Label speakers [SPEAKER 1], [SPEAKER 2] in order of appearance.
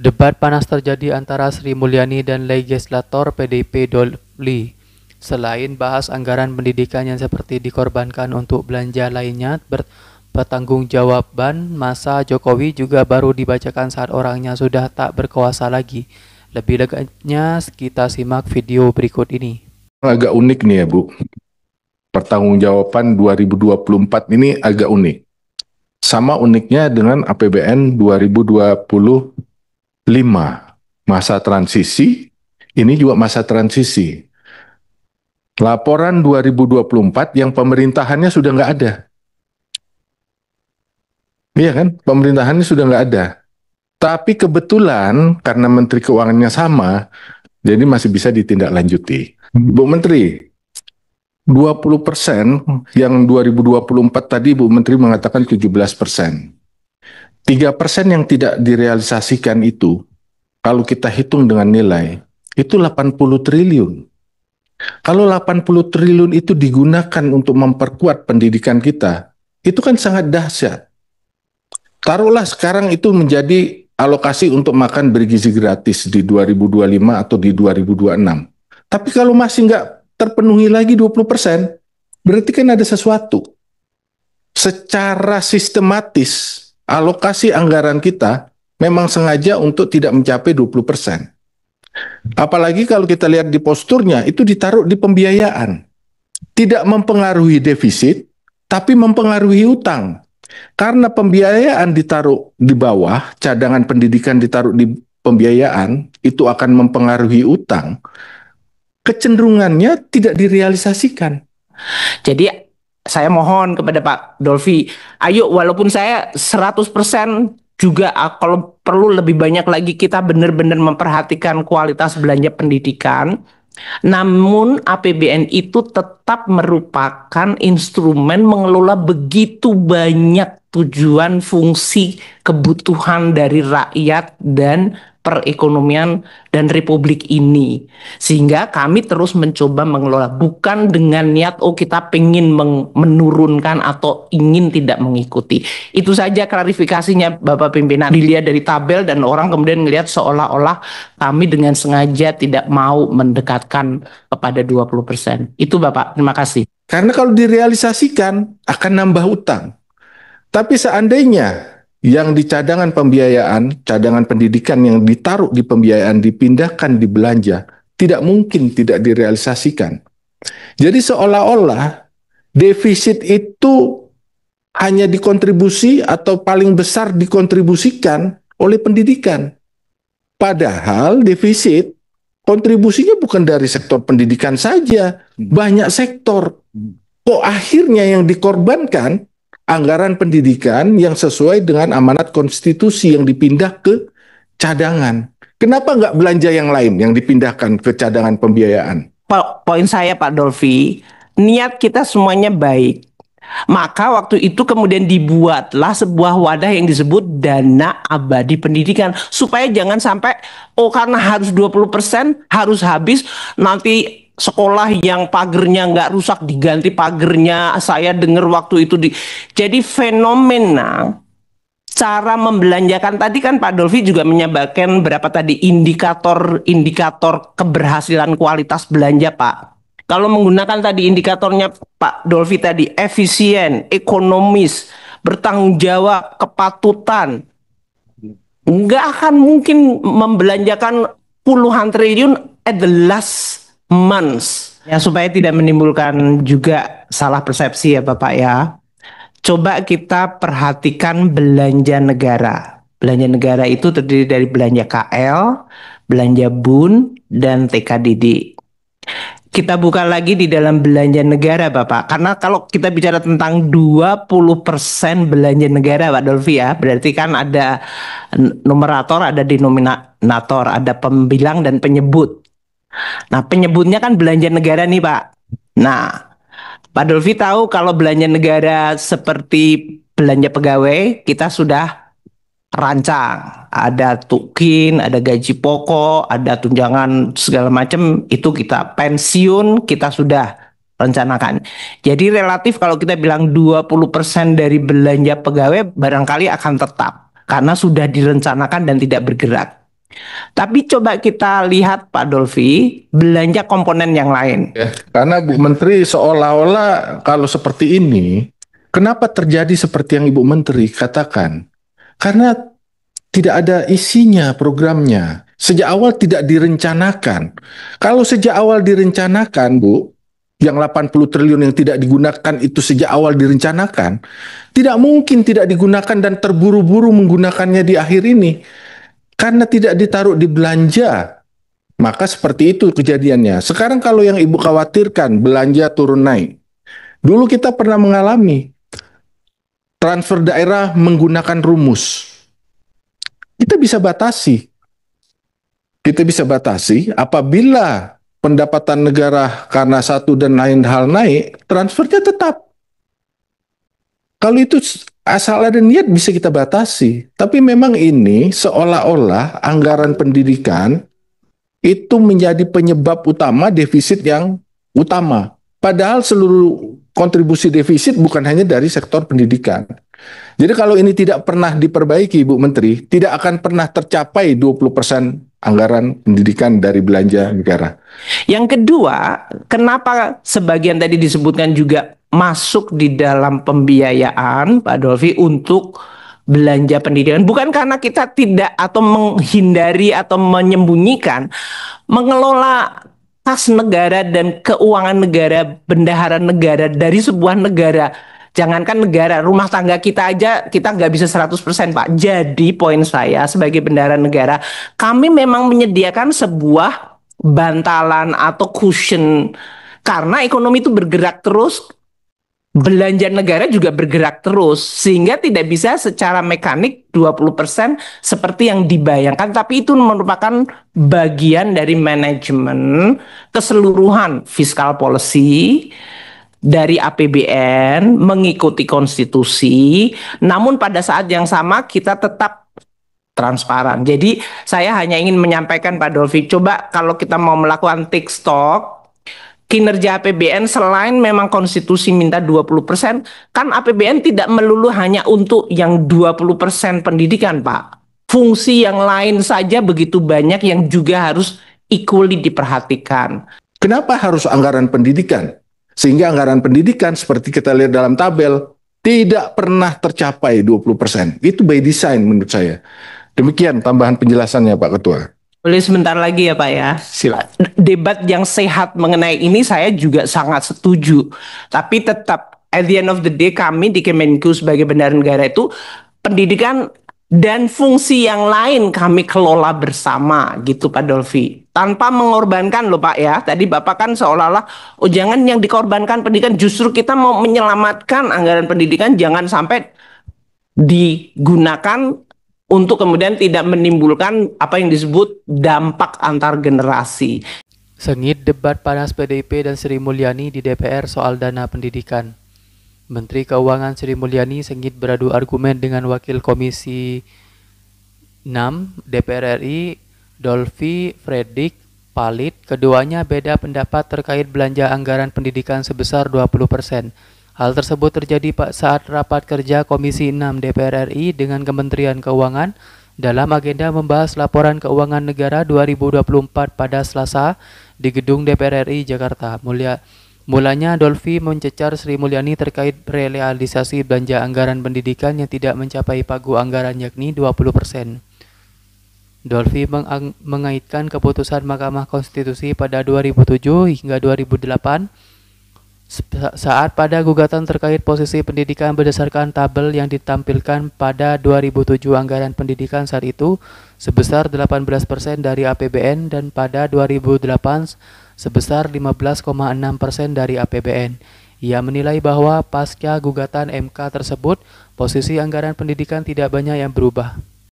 [SPEAKER 1] Debat panas terjadi antara Sri Mulyani dan legislator PDIP Dolly. Selain bahas anggaran pendidikan yang seperti dikorbankan untuk belanja lainnya, pertanggungjawaban masa Jokowi juga baru dibacakan saat orangnya sudah tak berkuasa lagi. Lebih lengkapnya kita simak video berikut ini.
[SPEAKER 2] Agak unik nih ya Bu, pertanggungjawaban 2024 ini agak unik. Sama uniknya dengan APBN 2025, masa transisi, ini juga masa transisi. Laporan 2024 yang pemerintahannya sudah nggak ada. Iya kan, pemerintahannya sudah nggak ada. Tapi kebetulan karena Menteri Keuangannya sama, jadi masih bisa ditindaklanjuti. Bu Menteri, 20% yang 2024 tadi Bu Menteri mengatakan 17%. 3% yang tidak direalisasikan itu, kalau kita hitung dengan nilai, itu 80 triliun. Kalau 80 triliun itu digunakan untuk memperkuat pendidikan kita, itu kan sangat dahsyat. Taruhlah sekarang itu menjadi alokasi untuk makan bergizi gratis di 2025 atau di 2026. Tapi kalau masih nggak terpenuhi lagi 20%, berarti kan ada sesuatu. Secara sistematis, alokasi anggaran kita memang sengaja untuk tidak mencapai 20%. Apalagi kalau kita lihat di posturnya, itu ditaruh di pembiayaan. Tidak mempengaruhi defisit, tapi mempengaruhi utang. Karena pembiayaan ditaruh di bawah, cadangan pendidikan ditaruh di pembiayaan, itu akan mempengaruhi utang. Kecenderungannya tidak direalisasikan.
[SPEAKER 3] Jadi saya mohon kepada Pak Dolvi, ayo walaupun saya 100% juga kalau perlu lebih banyak lagi kita benar-benar memperhatikan kualitas belanja pendidikan. Namun APBN itu tetap merupakan instrumen mengelola begitu banyak tujuan, fungsi, kebutuhan dari rakyat dan perekonomian dan republik ini. Sehingga kami terus mencoba mengelola, bukan dengan niat kita pengen menurunkan atau ingin tidak mengikuti. Itu saja klarifikasinya Bapak Pimpinan. Dilihat dari tabel dan orang kemudian melihat seolah-olah kami dengan sengaja tidak mau mendekatkan kepada 20%. Itu Bapak, terima kasih.
[SPEAKER 2] Karena kalau direalisasikan akan nambah utang. Tapi seandainya yang di cadangan pembiayaan, cadangan pendidikan yang ditaruh di pembiayaan dipindahkan di belanja, tidak mungkin tidak direalisasikan. Jadi seolah-olah defisit itu hanya dikontribusi atau paling besar dikontribusikan oleh pendidikan. Padahal defisit kontribusinya bukan dari sektor pendidikan saja, banyak sektor. Kok akhirnya yang dikorbankan anggaran pendidikan yang sesuai dengan amanat konstitusi yang dipindah ke cadangan. Kenapa nggak belanja yang lain yang dipindahkan ke cadangan pembiayaan?
[SPEAKER 3] Poin saya Pak Dolvi, niat kita semuanya baik. Maka waktu itu kemudian dibuatlah sebuah wadah yang disebut dana abadi pendidikan. Supaya jangan sampai, karena harus 20% harus habis, nanti sekolah yang pagernya nggak rusak diganti pagernya. Saya dengar waktu itu jadi fenomena cara membelanjakan tadi kan Pak Dolvi juga menyampaikan berapa tadi indikator keberhasilan kualitas belanja Pak. Kalau menggunakan tadi indikatornya Pak Dolvi tadi, efisien, ekonomis, bertanggung jawab, kepatutan, nggak akan mungkin membelanjakan puluhan triliun at the last months. Ya, supaya tidak menimbulkan juga salah persepsi ya Bapak ya. Coba kita perhatikan belanja negara. Belanja negara itu terdiri dari belanja KL, belanja BUN, dan TKDD. Kita buka lagi di dalam belanja negara Bapak. Karena kalau kita bicara tentang 20% belanja negara Pak Dolvi ya, berarti kan ada numerator, ada denominator, ada pembilang dan penyebut. Nah penyebutnya kan belanja negara nih Pak. Nah Pak Dolvi tahu kalau belanja negara seperti belanja pegawai kita sudah rancang, ada tukin, ada gaji pokok, ada tunjangan segala macam, itu kita pensiun kita sudah rencanakan. Jadi relatif kalau kita bilang 20% dari belanja pegawai barangkali akan tetap karena sudah direncanakan dan tidak bergerak. Tapi coba kita lihat Pak Dolfi, belanja komponen yang lain.
[SPEAKER 2] Ya, karena Bu Menteri seolah-olah kalau seperti ini, kenapa terjadi seperti yang Ibu Menteri katakan? Karena tidak ada isinya programnya. Sejak awal tidak direncanakan. Kalau sejak awal direncanakan, Bu, yang 80 triliun yang tidak digunakan itu sejak awal direncanakan, tidak mungkin tidak digunakan dan terburu-buru menggunakannya di akhir ini. Karena tidak ditaruh di belanja, maka seperti itu kejadiannya. Sekarang kalau yang Ibu khawatirkan belanja turun naik. Dulu kita pernah mengalami transfer daerah menggunakan rumus. Kita bisa batasi. Kita bisa batasi apabila pendapatan negara karena satu dan lain hal naik, transfernya tetap. Kalau itu asal ada niat bisa kita batasi. Tapi memang ini seolah-olah anggaran pendidikan itu menjadi penyebab utama defisit yang utama. Padahal seluruh kontribusi defisit bukan hanya dari sektor pendidikan. Jadi kalau ini tidak pernah diperbaiki, Bu Menteri, tidak akan pernah tercapai 20% anggaran pendidikan dari belanja negara.
[SPEAKER 3] Yang kedua, kenapa sebagian tadi disebutkan juga masuk di dalam pembiayaan, Pak Dolfi, untuk belanja pendidikan? Bukan karena kita tidak atau menghindari atau menyembunyikan, mengelola kas negara dan keuangan negara, bendahara negara dari sebuah negara. Jangankan negara, rumah tangga kita aja kita nggak bisa 100% Pak. Jadi poin saya sebagai bendahara negara, kami memang menyediakan sebuah bantalan atau cushion karena ekonomi itu bergerak terus, belanja negara juga bergerak terus, sehingga tidak bisa secara mekanik 20% seperti yang dibayangkan, tapi itu merupakan bagian dari manajemen keseluruhan fiskal policy dari APBN mengikuti konstitusi, namun pada saat yang sama kita tetap transparan. Jadi saya hanya ingin menyampaikan Pak Dolfi, coba kalau kita mau melakukan take stock kinerja APBN selain memang konstitusi minta 20%, kan APBN tidak melulu hanya untuk yang 20% pendidikan, Pak. Fungsi yang lain saja begitu banyak yang juga harus equally diperhatikan.
[SPEAKER 2] Kenapa harus anggaran pendidikan? Sehingga anggaran pendidikan seperti kita lihat dalam tabel tidak pernah tercapai 20%. Itu by design menurut saya. Demikian tambahan penjelasannya Pak Ketua.
[SPEAKER 3] Boleh sebentar lagi ya Pak ya.
[SPEAKER 2] Silakan.
[SPEAKER 3] Debat yang sehat mengenai ini saya juga sangat setuju. Tapi tetap at the end of the day kami di Kemenku sebagai bendahara negara itu pendidikan dan fungsi yang lain kami kelola bersama gitu Pak Dolfi. Tanpa mengorbankan loh Pak ya. Tadi Bapak kan seolah-olah oh jangan yang dikorbankan pendidikan, justru kita mau menyelamatkan anggaran pendidikan jangan sampai digunakan untuk kemudian tidak menimbulkan apa yang disebut dampak antar generasi.
[SPEAKER 1] Sengit debat panas PDIP dan Sri Mulyani di DPR soal dana pendidikan. Menteri Keuangan Sri Mulyani sengit beradu argumen dengan Wakil Komisi 6 DPR RI Dolfi Fredrik Palit. Keduanya beda pendapat terkait belanja anggaran pendidikan sebesar 20%. Hal tersebut terjadi saat rapat kerja Komisi 6 DPR RI dengan Kementerian Keuangan dalam agenda membahas laporan keuangan negara 2024 pada Selasa di gedung DPR RI Jakarta. Mulanya Dolfi mencecar Sri Mulyani terkait realisasi belanja anggaran pendidikan yang tidak mencapai pagu anggaran yakni 20%. Dolfi mengaitkan keputusan Mahkamah Konstitusi pada 2007 hingga 2008 saat pada gugatan terkait posisi pendidikan berdasarkan tabel yang ditampilkan pada 2007 anggaran pendidikan saat itu sebesar 18% dari APBN dan pada 2008 sebesar 15,6% dari APBN. Ia menilai bahwa pasca gugatan MK tersebut, posisi anggaran pendidikan tidak banyak yang berubah.